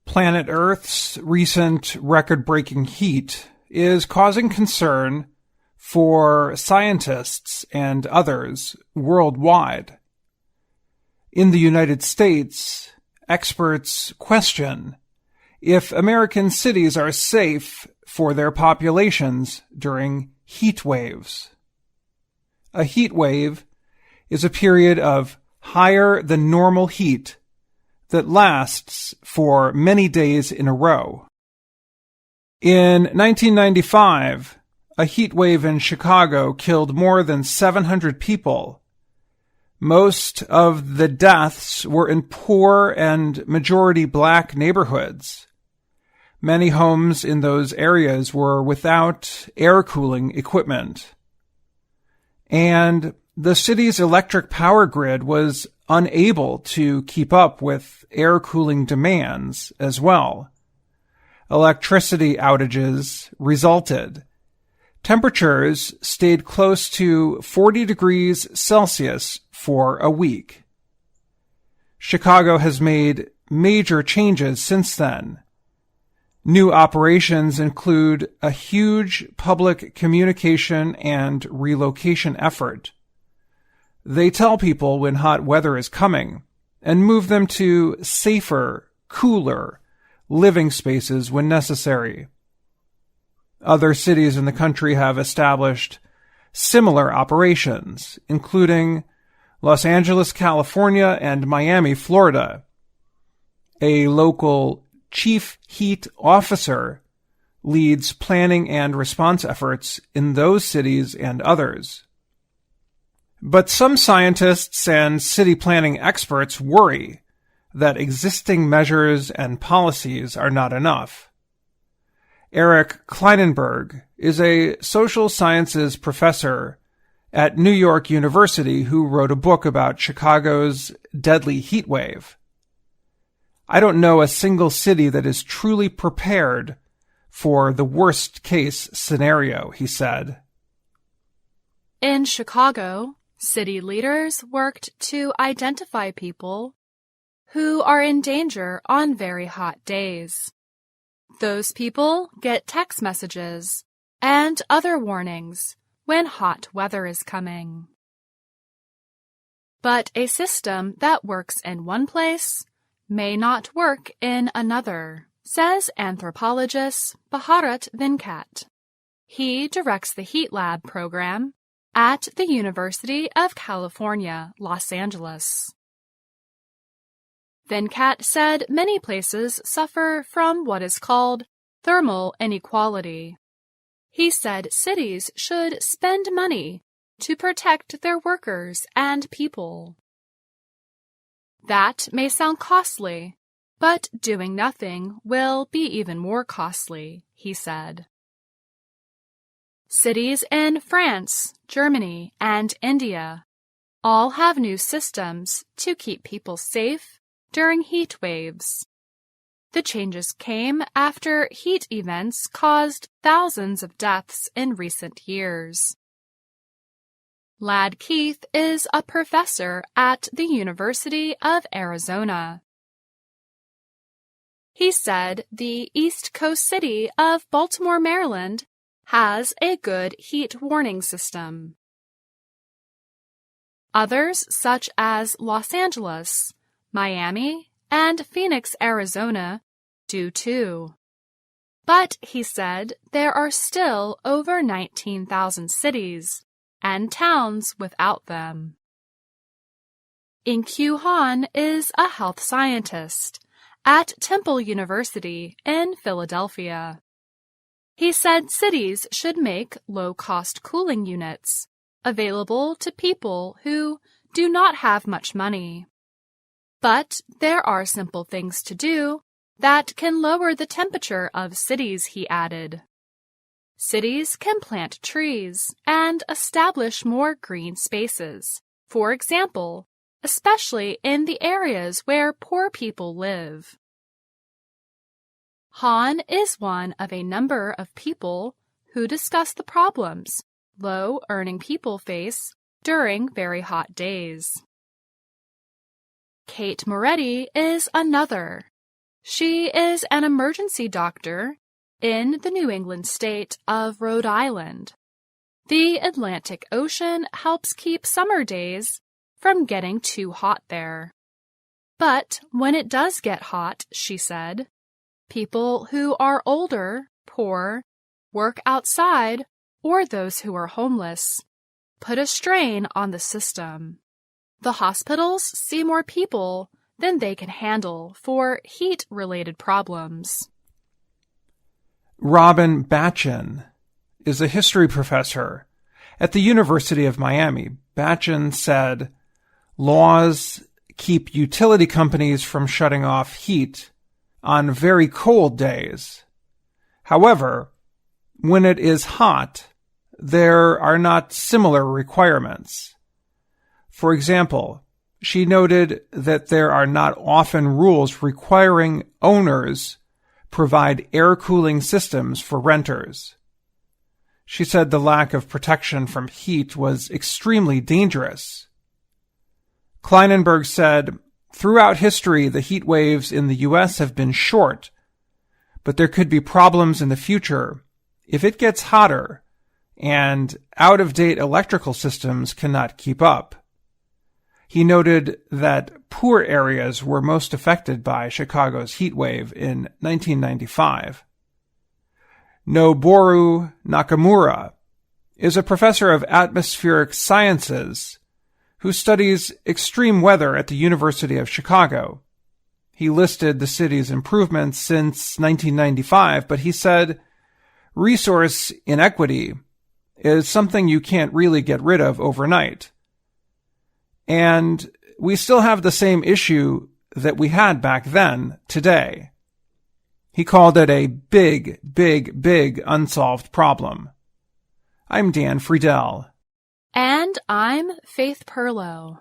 Planet Earth's recent record-breaking heat is causing concern for scientists and others worldwide. In the United States, experts question if American cities are safe for their populations during heat waves. A heat wave is a period of higher than normal heat that lasts for many days in a row. In 1995, a heat wave in Chicago killed more than 700 people. Most of the deaths were in poor and majority black neighborhoods. Many homes in those areas were without air cooling equipment. And the city's electric power grid was unable to keep up with air cooling demands as well. Electricity outages resulted. Temperatures stayed close to 40 degrees Celsius for a week. Chicago has made major changes since then. New operations include a huge public communication and relocation effort. They tell people when hot weather is coming and move them to safer, cooler living spaces when necessary. Other cities in the country have established similar operations, including Los Angeles, California, and Miami, Florida. A local chief heat officer leads planning and response efforts in those cities and others. But some scientists and city planning experts worry that existing measures and policies are not enough. Eric Kleinenberg is a social sciences professor at New York University who wrote a book about Chicago's deadly heat wave. I don't know a single city that is truly prepared for the worst-case scenario, he said. In Chicago, city leaders worked to identify people who are in danger on very hot days. Those people get text messages and other warnings when hot weather is coming. But a system that works in one place may not work in another, says anthropologist Bharat Venkat. He directs the Heat Lab program at the University of California, Los Angeles. Venkat said many places suffer from what is called thermal inequality. He said cities should spend money to protect their workers and people. That may sound costly, but doing nothing will be even more costly, he said. Cities in France, Germany, and India all have new systems to keep people safe during heat waves. The changes came after heat events caused thousands of deaths in recent years. Lad Keith is a professor at the University of Arizona. He said the East Coast city of Baltimore, Maryland, has a good heat warning system. Others, such as Los Angeles, Miami, and Phoenix, Arizona, do too. But, he said, there are still over 19,000 cities and towns without them. In-Kyu Han is a health scientist at Temple University in Philadelphia. He said cities should make low-cost cooling units available to people who do not have much money. But there are simple things to do that can lower the temperature of cities, he added. Cities can plant trees and establish more green spaces, for example, especially in the areas where poor people live. Han is one of a number of people who discuss the problems low-earning people face during very hot days. Kate Moretti is another. She is an emergency doctor in the New England state of Rhode Island. The Atlantic Ocean helps keep summer days from getting too hot there. But when it does get hot, she said, people who are older, poor, work outside, or those who are homeless put a strain on the system. The hospitals see more people than they can handle for heat-related problems. Robin Batchin is a history professor at the University of Miami. Batchin said, laws keep utility companies from shutting off heat on very cold days. However, when it is hot, there are not similar requirements. For example, she noted that there are not often rules requiring owners provide air cooling systems for renters. She said the lack of protection from heat was extremely dangerous. Kleinenberg said, throughout history, the heat waves in the U.S. have been short, but there could be problems in the future if it gets hotter and out-of-date electrical systems cannot keep up. He noted that poor areas were most affected by Chicago's heat wave in 1995. Noboru Nakamura is a professor of atmospheric sciences who studies extreme weather at the University of Chicago. He listed the city's improvements since 1995, but he said, resource inequity is something you can't really get rid of overnight. And we still have the same issue that we had back then today. He called it a big, big, big unsolved problem. I'm Dan Friedell. And I'm Faith Pirlo.